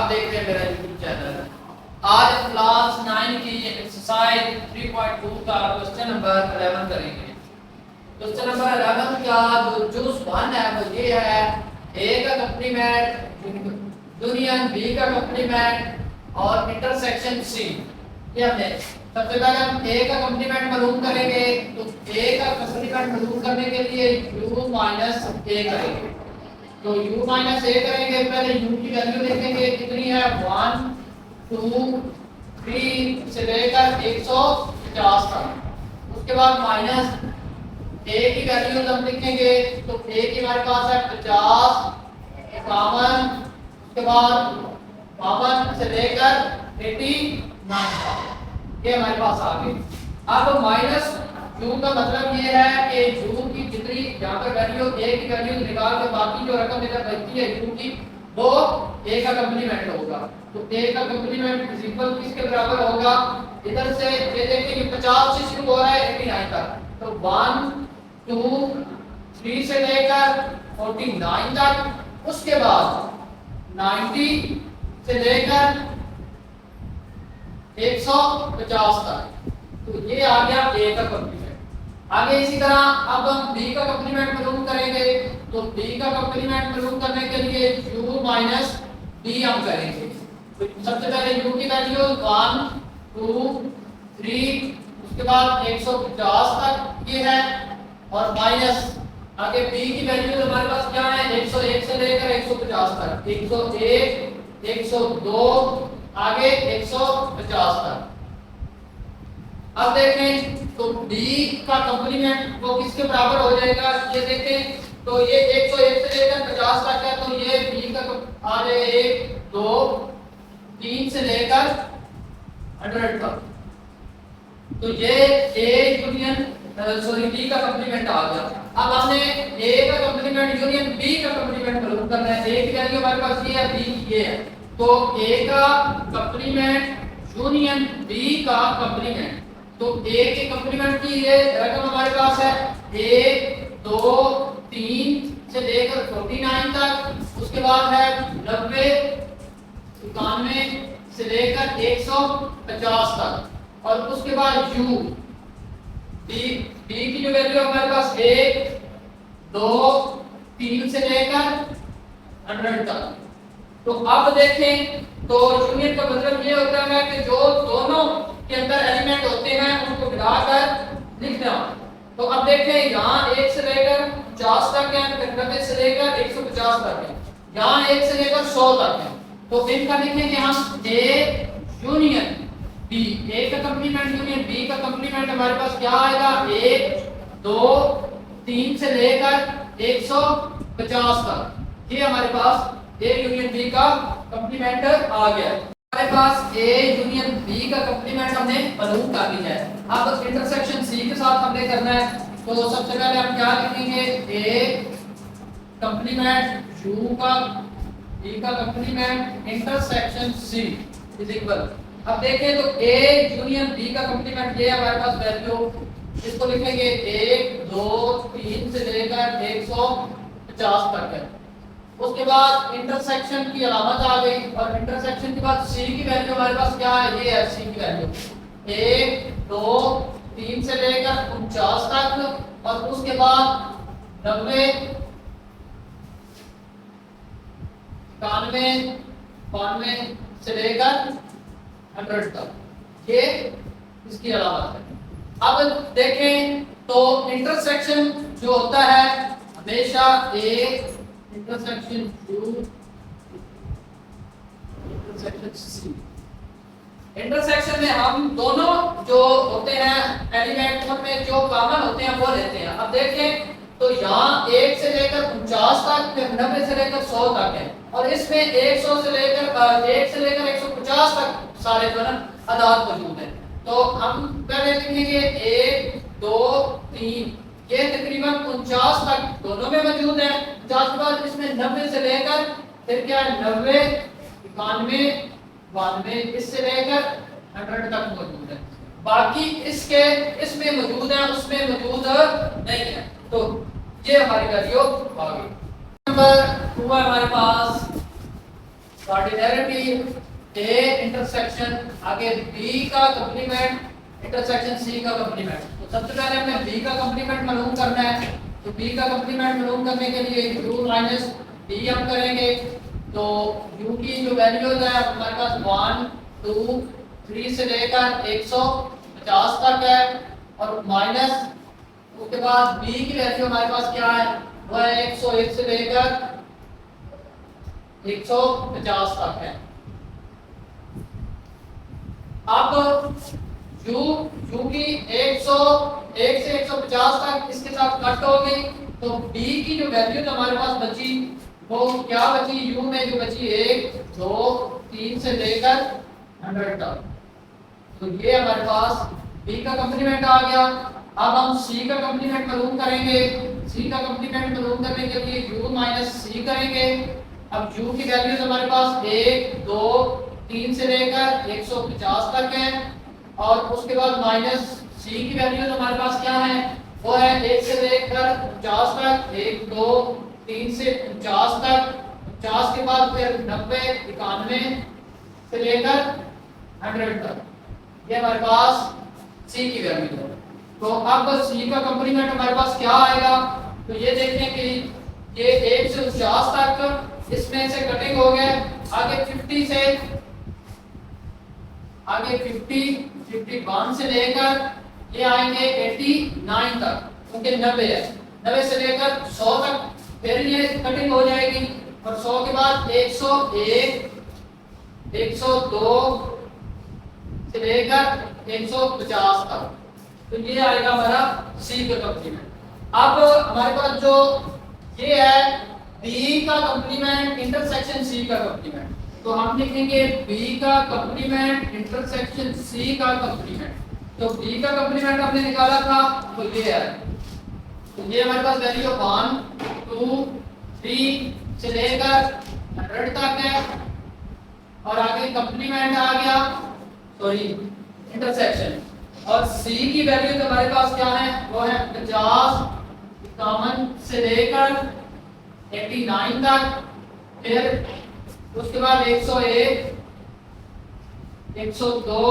आप देख रहे हैं मेरा यूट्यूब चैनल। आज हम क्लास 9 की एक्सरसाइज 3.2 का क्वेश्चन नंबर 11 करेंगे। क्वेश्चन नंबर 11 का जो चूज वन है वो ये है, ए का कंप्लीमेंट यूनियन बी का कंप्लीमेंट और इंटरसेक्शन सी। ये हमने सबसे पहले हम ए का कंप्लीमेंट मालूम करेंगे, तो ए का कंप्लीमेंट मालूम करने के लिए u माइनस ए करेंगे। तो u माइनस ए करेंगे, पहले u की वैल्यू देखेंगे कितनी है, 1 2 3 से लेकर 150 तक। उसके बाद माइनस a की वैल्यू हम लिखेंगे, तो a की हमारे पास है 50 51, उसके बाद 52 से लेकर 89 ये हमारे पास आ गए। अब माइनस u का मतलब ये है कि u की जितनी यहाँ पर वैल्यू a की वैल्यू निकाल के बाकी जो रकम इधर बचती है u की, वो a का कंप्लीमेंट होगा। तो a का कंप्लीमेंट इज इक्वल किसके बराबर होगा, इधर से ये देखिए कि 50 से शुरू हो रहा है 89 तक, तो 1 2 3 से लेकर 49 तक, उसके बाद 90 से लेकर 150 तक। तो ये आ गया a का कंप्लीमेंट। आगे इसी तरह अब हम b का कंप्लीमेंट मालूम करेंगे, तो b का कंप्लीमेंट मालूम करने के लिए u माइनस b हम करेंगे। तो सबसे पहले u की वैल्यू 1 2 3, उसके बाद 150 तक ये है, और माइनस आगे b की वैल्यू हमारे पास क्या है, 101 से लेकर 150 तक, 101 102 आगे 150 तक। अब देखें तो b का कंप्लीमेंट वो किसके बराबर हो जाएगा, ये देखें तो ये 101 से लेकर 50 तक है, तो ये b का आ जाएगा 1 2 3 से लेकर 100 तक। तो ये a यूनियन b का कंप्लीमेंट आ गया। अब हमने a का कंप्लीमेंट यूनियन b का कंप्लीमेंट मालूम करना है। a की वैल्यू हमारे पास ये है, b ये है, तो a का कंप्लीमेंट यूनियन b का कंप्लीमेंट, तो a के कंप्लीमेंट की ये रकम हमारे पास है 1 2 3 से लेकर 49 तक, उसके बाद है 90 91 से लेकर 150 तक, और उसके बाद u b की जो वैल्यू हमारे पास 1 2 3 से लेकर 100 तक। तो अब देखें तो यूनियन का मतलब ये होता है कि जो दोनों के अंदर एलिमेंट होते हैं उनको मिलाकर लिखना। तो अब देखें यहाँ 1 से लेकर 50 तक है, फिर 90 से लेकर 150 तक है, यहाँ 1 से लेकर 100 तक है। तो इनका लिखेंगे हम a यूनियन b, a का कंप्लीमेंट यूनियन b का कंप्लीमेंट हमारे पास क्या आएगा, 1 2 3 से लेकर 150 तक। ये हमारे पास a यूनियन b का कंप्लीमेंट आ गया। हमारे पास a यूनियन b का कंप्लीमेंट हमने मालूम कर लिया है। अब इंटरसेक्शन c के साथ हमने करना है, तो सबसे पहले हम क्या लिखेंगे, a कंप्लीमेंट u का b का complement intersection c is equal. अब देखें तो a यूनियन b का कंप्लीमेंट ये हमारे पास वैल्यू, इसको लिखेंगे 1 2 3 से लेकर 150 तक है। उसके बाद इंटरसेक्शन की अलामत आ गई, और इंटरसेक्शन के बाद c की वैल्यू हमारे पास क्या है, ये है c की वैल्यू 1 2 3 से लेकर 49 तक, और उसके बाद 90 91 92 से लेकर 100 तक। ये इसकी अलामत है। अब देखें तो इंटरसेक्शन जो होता है हमेशा a intersection u intersection c, intersection में हम दोनों जो होते हैं एलिमेंट उनमें जो कॉमन होते हैं वो लेते हैं। अब देखें तो यहाँ 1 से लेकर 49 तक, फिर 90 से लेकर 100 तक है, और इसमें 100 से लेकर 1 से लेकर 150 तक सारे जो है अदाद मौजूद हैं। तो हम पहले लिखेंगे 1 2 3, ये तकरीबन 49 तक दोनों में मौजूद है। 50 के बाद इसमें 90 से लेकर फिर क्या है 90 91 92 इससे लेकर 100 तक मौजूद है। बाकी इसके इसमें मौजूद है, उसमें मौजूद नहीं है। तो ये हमारी वैल्यू आ गई। नंबर 2 है हमारे पास कोऑर्डिनैरिटी ए इंटरसेक्शन आगे बी का कंप्लीमेंट इंटरसेक्शन सी का कंप्लीमेंट। तो सबसे पहले हमें बी का कंप्लीमेंट मालूम करना है। तो बी का कंप्लीमेंट मालूम करने के लिए u माइनस b हम करेंगे। तो u की जो वैल्यूज है हमारे पास 1 2 3 से लेकर 150 तक है और माइनस उसके बाद b की वैल्यू हमारे पास क्या है वो है 101 से लेकर 150 तक है। अब u की 101 से 150 तक इसके साथ कट हो गई। तो b की जो वैल्यू हमारे पास बची वो क्या बची, u में जो बची 1 2 3 से लेकर 100 तक। तो ये हमारे पास b का कंप्लीमेंट आ गया। अब हम c का कंप्लीमेंट मालूम करेंगे। c का कंप्लीमेंट मालूम करने के लिए u माइनस c करेंगे। अब u की वैल्यूज हमारे पास 1 2 3 से लेकर 150 तक है और उसके बाद माइनस c की वैल्यूज हमारे पास क्या है वो है 1 से लेकर 50 तक 1 2 3 से 50 तक 50 के बाद फिर 90 91 से लेकर 100 तक। ये हमारे पास c की वैल्यू है। तो अब c का कंप्लीमेंट हमारे पास क्या आएगा तो ये देखें कि ये 1 से 50 तक इसमें से कटिंग हो गया। आगे 50 से आगे 51 से लेकर ये आएंगे 89 तक क्योंकि 90 है। 90 से लेकर 100 तक फिर ये कटिंग हो जाएगी और 100 के बाद 101 102 से लेकर 150 तक। तो ये आएगा हमारा सी का कंप्लीमेंट। अब हमारे पास जो ये है बी का कंप्लीमेंट इंटरसेक्शन सी का कंप्लीमेंट। तो हम लिखेंगे बी का कंप्लीमेंट इंटरसेक्शन सी का कंप्लीमेंट। तो बी का कंप्लीमेंट हमने निकाला था तो ये है। तो ये हमारे पास वैल्यू 1 2 3 से लेकर 100 तक है और आगे कंप्लीमेंट आ गया सॉरी इंटरसेक्शन। और सी की वैल्यू तो हमारे पास क्या है वो है 50 51 से लेकर 89 तक। फिर उसके बाद 101 102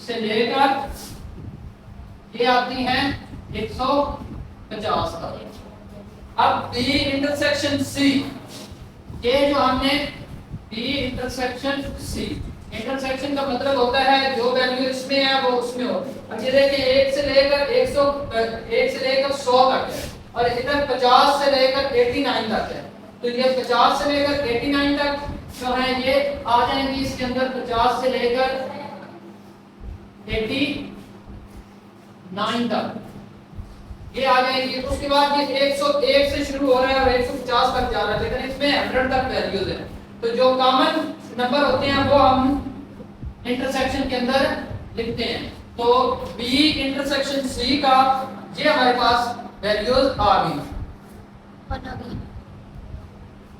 से लेकर ये आती है 150 तक। अब बी इंटरसेक्शन सी ये जो हमने बी इंटरसेक्शन सी इंटरसेक्शन का मतलब होता है जो वैल्यू इसमें है वो उसमें हो। अब ये देखिए 1 से लेकर 100 तक है और इधर 50 से लेकर 89 तक है। तो ये 50 से लेकर 89 तक जो है ये आ जाएंगी इसके अंदर 50 से लेकर 89 तक ये आ जाएंगी। उसके बाद ये 101 से शुरू हो रहा है और 150 तक जा रहा है लेकिन इसमें 100 तक वैल्यूज है। तो जो कॉमन नंबर होते हैं वो हम इंटरसेक्शन के अंदर लिखते हैं। तो बी इंटरसेक्शन सी का ये हमारे पास वैल्यूज आ गई।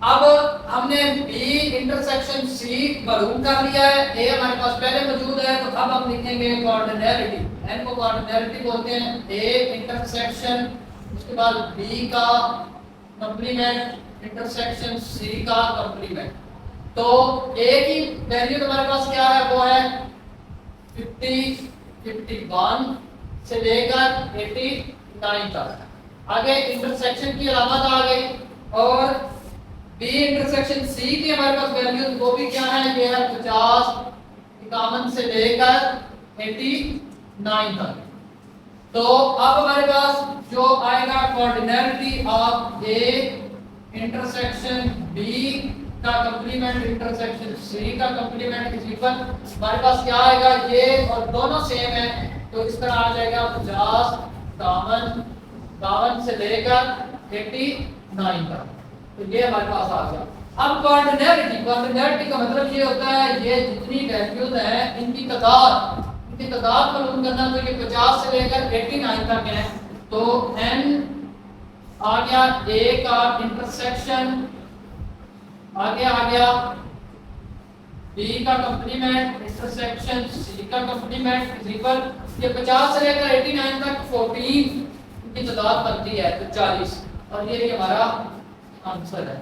अब हमने बी इंटरसेक्शन सी मालूम कर लिया है। ए हमारे पास पहले मौजूद है तो अब हम लिखेंगे कोऑर्डिनैरिटी। एन को कोऑर्डिनैरिटी बोलते हैं। ए इंटरसेक्शन उसके बाद बी का कंप्लीमेंट इंटरसेक्शन सी का कंप्लीमेंट। तो ए की वैल्यू हमारे पास क्या है वो है 50 51 से लेकर 89 तक। आगे इंटरसेक्शन की अलामत आ गई और बी इंटरसेक्शन सी की हमारे पास वैल्यू वो भी क्या है ये है 50 51 से लेकर 89 तक। तो अब हमारे पास जो आएगा कोऑर्डिनैरिटी ऑफ ए इंटरसेक्शन बी का कंप्लीमेंट इंटरसेक्शन सी का कंप्लीमेंट इज इक्वल हमारे पास क्या आएगा ये और दोनों सेम है तो इस तरह आ जाएगा 50 52 से लेकर 89 तक। तो ये हमारे पास आ गया। अब कोऑर्डिनैरिटी का मतलब ये होता है ये जितनी वैल्यूज हैं इनकी तादाद मालूम करना। तो ये 50 से लेकर 89 तक है। तो n आ गया a का इंटरसेक्शन आगे आ गया b का कंप्लीमेंट इंटरसेक्शन c का कंप्लीमेंट इज इक्वल ये 50 से लेकर 89 तक 14 की तादाद बनती है तो 40 और ये हमारा आंसर है।